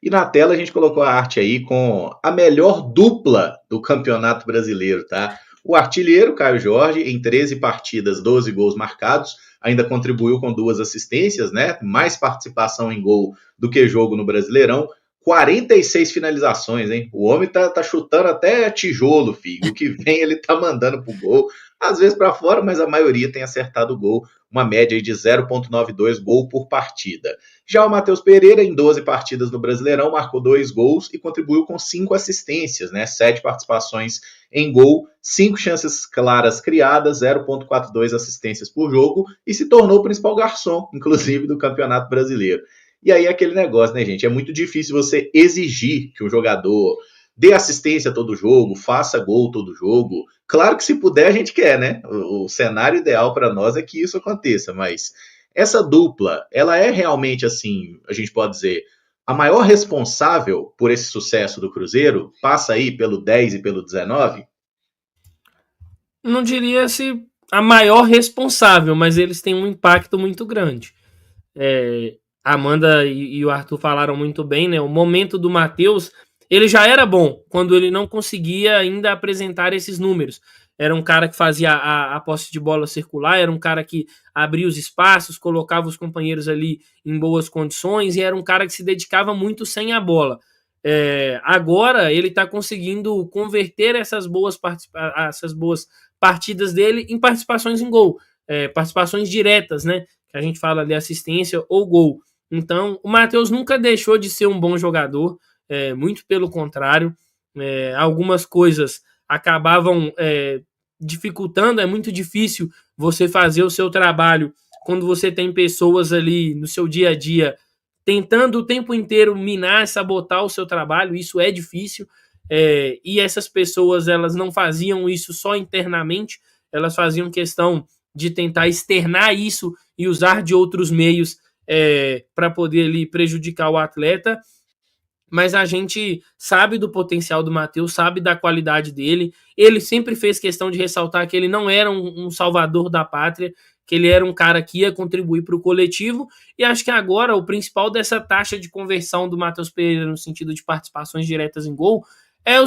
E na tela a gente colocou a arte aí com a melhor dupla do Campeonato Brasileiro, tá? O artilheiro, Caio Jorge, em 13 partidas, 12 gols marcados, ainda contribuiu com 2 assistências, né? Mais participação em gol do que jogo no Brasileirão. 46 finalizações, hein? O homem tá chutando até tijolo, filho. O que vem ele tá mandando pro gol. Às vezes para fora, mas a maioria tem acertado o gol. Uma média de 0,92 gol por partida. Já o Matheus Pereira, em 12 partidas no Brasileirão, marcou 2 gols e contribuiu com 5 assistências, né? 7 participações em gol, 5 chances claras criadas, 0,42 assistências por jogo e se tornou o principal garçom, inclusive, do Campeonato Brasileiro. E aí aquele negócio, né, gente? É muito difícil você exigir que um jogador dê assistência a todo jogo, faça gol todo jogo. Claro que se puder a gente quer, né? O cenário ideal para nós é que isso aconteça, mas essa dupla, ela é realmente assim, a gente pode dizer, a maior responsável por esse sucesso do Cruzeiro? Passa aí pelo 10 e pelo 19? Não diria se a maior responsável, mas eles têm um impacto muito grande. A Amanda e o Arthur falaram muito bem, né? O momento do Matheus, ele já era bom quando ele não conseguia ainda apresentar esses números. Era um cara que fazia a posse de bola circular, era um cara que abria os espaços, colocava os companheiros ali em boas condições e era um cara que se dedicava muito sem a bola. Agora ele está conseguindo converter essas boas partidas dele em participações em gol, participações diretas, né? Que a gente fala de assistência ou gol. Então, o Matheus nunca deixou de ser um bom jogador, muito pelo contrário. Algumas coisas acabavam dificultando, é muito difícil você fazer o seu trabalho quando você tem pessoas ali no seu dia a dia tentando o tempo inteiro minar, sabotar o seu trabalho, isso é difícil. E essas pessoas, elas não faziam isso só internamente, elas faziam questão de tentar externar isso e usar de outros meios para poder ali prejudicar o atleta. Mas a gente sabe do potencial do Matheus, sabe da qualidade dele. Ele sempre fez questão de ressaltar que ele não era um salvador da pátria, que ele era um cara que ia contribuir para o coletivo. E acho que agora o principal dessa taxa de conversão do Matheus Pereira no sentido de participações diretas em gol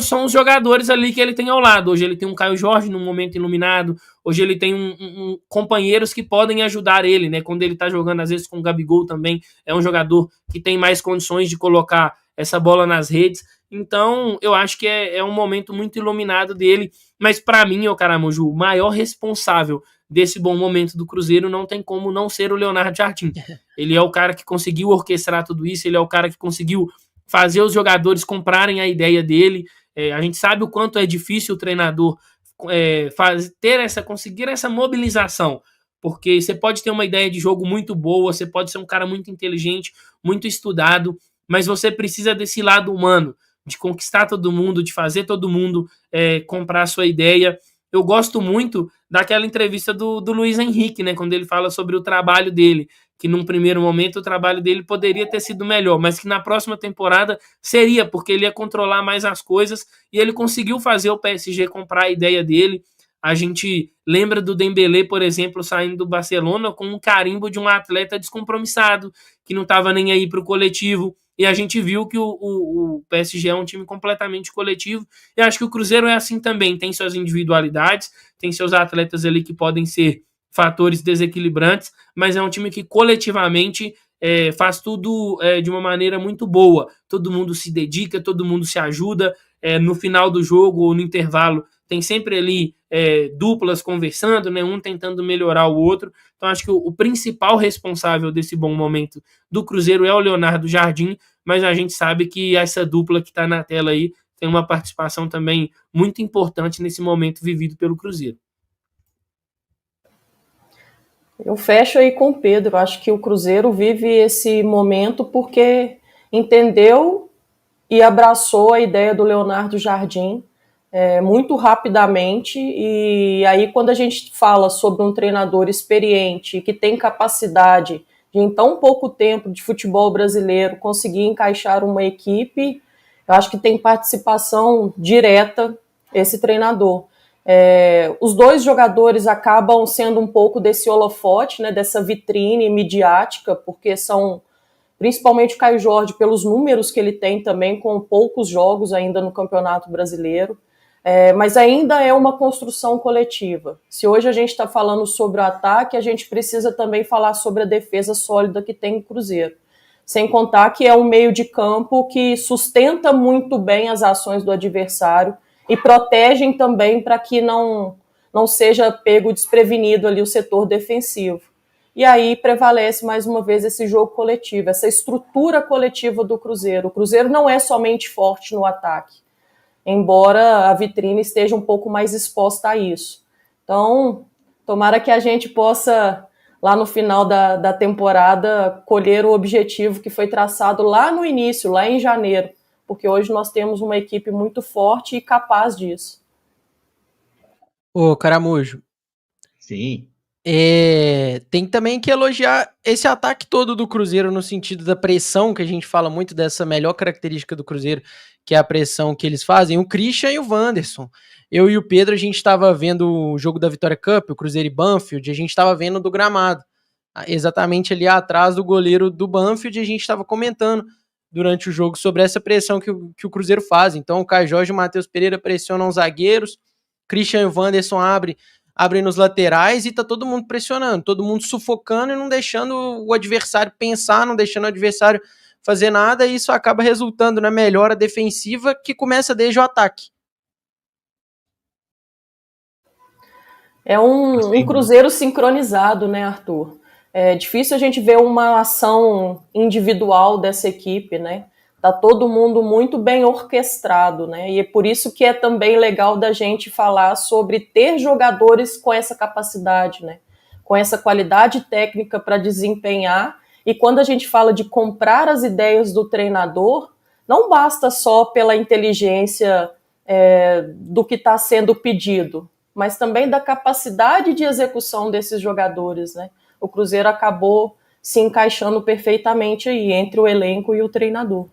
são os jogadores ali que ele tem ao lado. Hoje ele tem um Caio Jorge num momento iluminado. Hoje ele tem companheiros que podem ajudar ele, né? Quando ele tá jogando, às vezes, com o Gabigol também, é um jogador que tem mais condições de colocar essa bola nas redes. Então, eu acho que é um momento muito iluminado dele. Mas, para mim, ô Caramujo, o maior responsável desse bom momento do Cruzeiro não tem como não ser o Leonardo Jardim. Ele é o cara que conseguiu orquestrar tudo isso, ele é o cara que conseguiu fazer os jogadores comprarem a ideia dele. A gente sabe o quanto é difícil o treinador conseguir essa mobilização, porque você pode ter uma ideia de jogo muito boa, você pode ser um cara muito inteligente, muito estudado, mas você precisa desse lado humano, de conquistar todo mundo, de fazer todo mundo comprar a sua ideia. Eu gosto muito daquela entrevista do Luiz Henrique, né, quando ele fala sobre o trabalho dele, que num primeiro momento o trabalho dele poderia ter sido melhor, mas que na próxima temporada seria, porque ele ia controlar mais as coisas e ele conseguiu fazer o PSG comprar a ideia dele. A gente lembra do Dembélé, por exemplo, saindo do Barcelona com um carimbo de um atleta descompromissado, que não estava nem aí para o coletivo, e a gente viu que o PSG é um time completamente coletivo, e acho que o Cruzeiro é assim também, tem suas individualidades, tem seus atletas ali que podem ser fatores desequilibrantes, mas é um time que coletivamente faz tudo de uma maneira muito boa. Todo mundo se dedica, todo mundo se ajuda. No final do jogo ou no intervalo, tem sempre ali duplas conversando, né, um tentando melhorar o outro. Então acho que o principal responsável desse bom momento do Cruzeiro é o Leonardo Jardim, mas a gente sabe que essa dupla que está na tela aí tem uma participação também muito importante nesse momento vivido pelo Cruzeiro. Eu fecho aí com o Pedro. Acho que o Cruzeiro vive esse momento porque entendeu e abraçou a ideia do Leonardo Jardim muito rapidamente. E aí, quando a gente fala sobre um treinador experiente que tem capacidade de, em tão pouco tempo de futebol brasileiro, conseguir encaixar uma equipe, eu acho que tem participação direta esse treinador. Os dois jogadores acabam sendo um pouco desse holofote, né, dessa vitrine midiática, porque são principalmente o Caio Jorge, pelos números que ele tem também, com poucos jogos ainda no Campeonato Brasileiro. Mas ainda é uma construção coletiva. Se hoje a gente está falando sobre o ataque, a gente precisa também falar sobre a defesa sólida que tem o Cruzeiro. Sem contar que é um meio de campo que sustenta muito bem as ações do adversário e protegem também para que não seja pego desprevenido ali o setor defensivo. E aí prevalece mais uma vez esse jogo coletivo, essa estrutura coletiva do Cruzeiro. O Cruzeiro não é somente forte no ataque, embora a vitrine esteja um pouco mais exposta a isso. Então, tomara que a gente possa, lá no final da temporada, colher o objetivo que foi traçado lá no início, lá em janeiro, porque hoje nós temos uma equipe muito forte e capaz disso. Ô, Caramujo. Sim. Tem também que elogiar esse ataque todo do Cruzeiro no sentido da pressão, que a gente fala muito dessa melhor característica do Cruzeiro, que é a pressão que eles fazem, o Christian e o Wanderson. Eu e o Pedro, a gente estava vendo o jogo da Vitória Cup, o Cruzeiro e Banfield, a gente estava vendo do gramado, exatamente ali atrás do goleiro do Banfield, e a gente estava comentando durante o jogo sobre essa pressão que o Cruzeiro faz. Então o Caio Jorge e o Matheus Pereira pressionam os zagueiros, Christian e o Wanderson abrem nos laterais e tá todo mundo pressionando, todo mundo sufocando e não deixando o adversário pensar, não deixando o adversário fazer nada, e isso acaba resultando na melhora defensiva que começa desde o ataque. É um Cruzeiro sincronizado, né, Arthur? É difícil a gente ver uma ação individual dessa equipe, né? Tá todo mundo muito bem orquestrado, né? E é por isso que é também legal da gente falar sobre ter jogadores com essa capacidade, né? Com essa qualidade técnica para desempenhar. E quando a gente fala de comprar as ideias do treinador, não basta só pela inteligência do que está sendo pedido, mas também da capacidade de execução desses jogadores, né? O Cruzeiro acabou se encaixando perfeitamente aí entre o elenco e o treinador.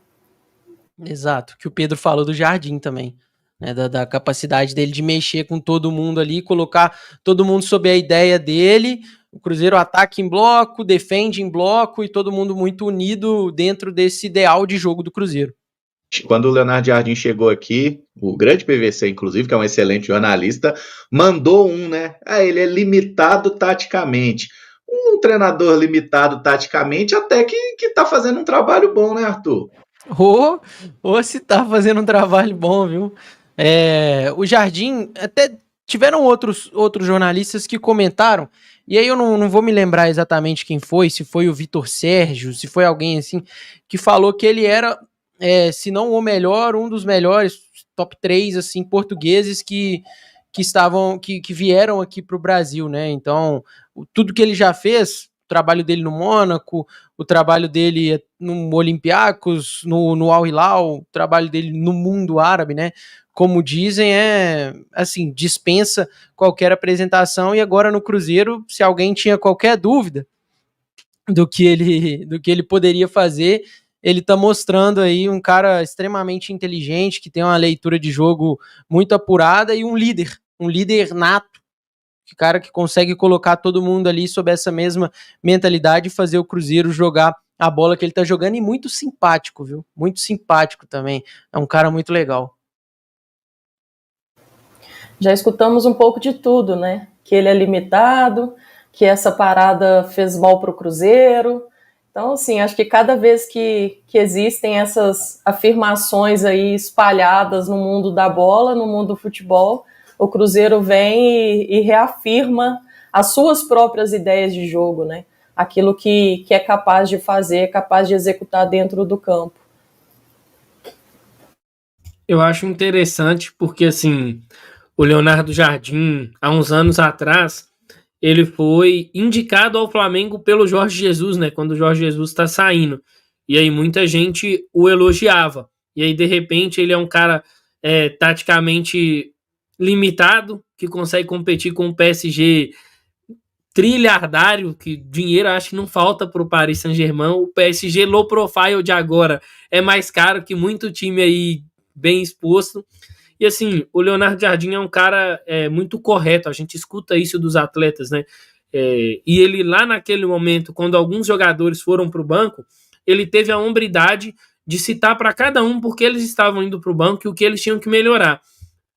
Exato, que o Pedro falou do Jardim também, né, da capacidade dele de mexer com todo mundo ali, colocar todo mundo sob a ideia dele. O Cruzeiro ataca em bloco, defende em bloco e todo mundo muito unido dentro desse ideal de jogo do Cruzeiro. Quando o Leonardo Jardim chegou aqui, o grande PVC, inclusive, que é um excelente jornalista, mandou né? Ele é limitado taticamente. Um treinador limitado taticamente até que tá fazendo um trabalho bom, né, Arthur? Ou se tá fazendo um trabalho bom, viu? O Jardim, até tiveram outros jornalistas que comentaram, e aí eu não vou me lembrar exatamente quem foi, se foi o Vitor Sérgio, se foi alguém assim, que falou que ele era, se não o melhor, um dos melhores, top 3, assim, portugueses que vieram aqui pro Brasil, né? Então, tudo que ele já fez, o trabalho dele no Mônaco, o trabalho dele no Olympiacos, no Al Hilal, o trabalho dele no mundo árabe, né? Como dizem, assim, dispensa qualquer apresentação. E agora no Cruzeiro, se alguém tinha qualquer dúvida do que ele poderia fazer, ele tá mostrando aí um cara extremamente inteligente, que tem uma leitura de jogo muito apurada e um líder nato, cara que consegue colocar todo mundo ali sob essa mesma mentalidade e fazer o Cruzeiro jogar a bola que ele tá jogando, e muito simpático, viu? Muito simpático também. É um cara muito legal. Já escutamos um pouco de tudo, né? Que ele é limitado, que essa parada fez mal pro Cruzeiro. Então, assim, acho que cada vez que existem essas afirmações aí espalhadas no mundo da bola, no mundo do futebol, o Cruzeiro vem e reafirma as suas próprias ideias de jogo, né? Aquilo que é capaz de fazer, capaz de executar dentro do campo. Eu acho interessante porque, assim, o Leonardo Jardim, há uns anos atrás, ele foi indicado ao Flamengo pelo Jorge Jesus, né? Quando o Jorge Jesus está saindo. E aí muita gente o elogiava. E aí, de repente, ele é um cara taticamente limitado, que consegue competir com o PSG trilhardário, que dinheiro acho que não falta para o Paris Saint-Germain. O PSG low profile de agora é mais caro que muito time aí bem exposto. E assim, o Leonardo Jardim é um cara muito correto, a gente escuta isso dos atletas, né? E ele lá naquele momento, quando alguns jogadores foram para o banco, ele teve a hombridade de citar para cada um porque eles estavam indo para o banco e o que eles tinham que melhorar.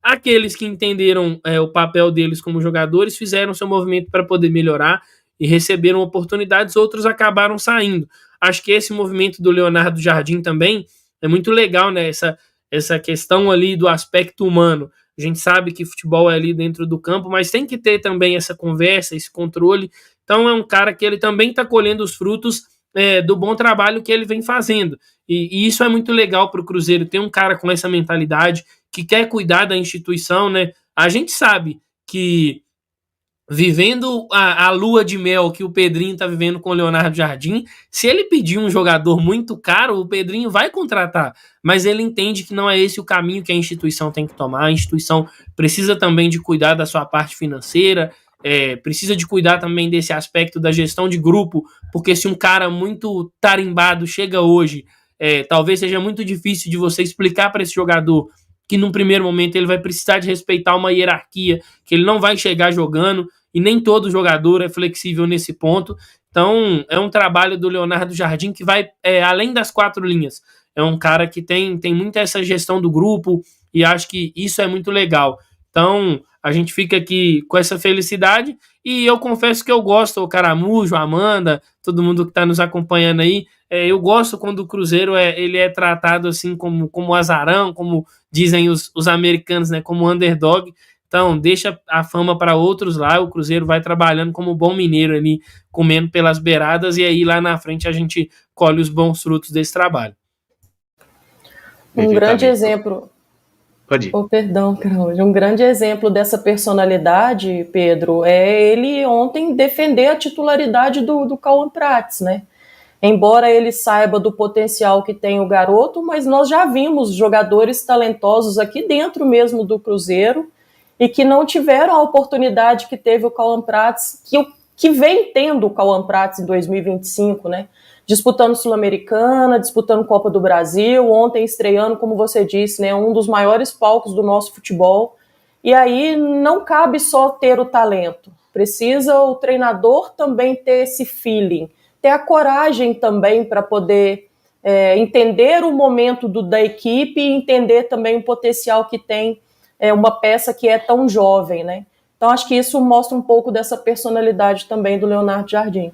Aqueles que entenderam o papel deles como jogadores fizeram seu movimento para poder melhorar e receberam oportunidades, outros acabaram saindo. Acho que esse movimento do Leonardo Jardim também é muito legal, né? Essa questão ali do aspecto humano. A gente sabe que futebol é ali dentro do campo, mas tem que ter também essa conversa, esse controle. Então é um cara que ele também está colhendo os frutos do bom trabalho que ele vem fazendo. E isso é muito legal para o Cruzeiro, ter um cara com essa mentalidade, que quer cuidar da instituição, né? A gente sabe que vivendo a lua de mel que o Pedrinho tá vivendo com o Leonardo Jardim, se ele pedir um jogador muito caro, o Pedrinho vai contratar, mas ele entende que não é esse o caminho que a instituição tem que tomar. A instituição precisa também de cuidar da sua parte financeira, precisa de cuidar também desse aspecto da gestão de grupo, porque se um cara muito tarimbado chega hoje, talvez seja muito difícil de você explicar para esse jogador que num primeiro momento ele vai precisar de respeitar uma hierarquia, que ele não vai chegar jogando, e nem todo jogador é flexível nesse ponto. Então é um trabalho do Leonardo Jardim que vai além das 4 linhas. É um cara que tem muita essa gestão do grupo, e acho que isso é muito legal. Então a gente fica aqui com essa felicidade, e eu confesso que eu gosto, o Caramujo, a Amanda, todo mundo que está nos acompanhando aí, eu gosto quando o Cruzeiro ele é tratado assim como azarão, como dizem os americanos, né, como underdog. Então, deixa a fama para outros lá, o Cruzeiro vai trabalhando como bom mineiro ali, comendo pelas beiradas, e aí lá na frente a gente colhe os bons frutos desse trabalho. Um grande exemplo... Pode ir. Perdão, Carol. Um grande exemplo dessa personalidade, Pedro, é ele ontem defender a titularidade do Cauã Prates, né? Embora ele saiba do potencial que tem o garoto, mas nós já vimos jogadores talentosos aqui dentro mesmo do Cruzeiro e que não tiveram a oportunidade que teve o Cauã Prates, que vem tendo o Cauã Prates em 2025, né? Disputando Sul-Americana, disputando Copa do Brasil, ontem estreando, como você disse, né, um dos maiores palcos do nosso futebol. E aí não cabe só ter o talento, precisa o treinador também ter esse feeling, ter a coragem também para poder entender o momento da equipe e entender também o potencial que tem uma peça que é tão jovem, né? Então acho que isso mostra um pouco dessa personalidade também do Leonardo Jardim.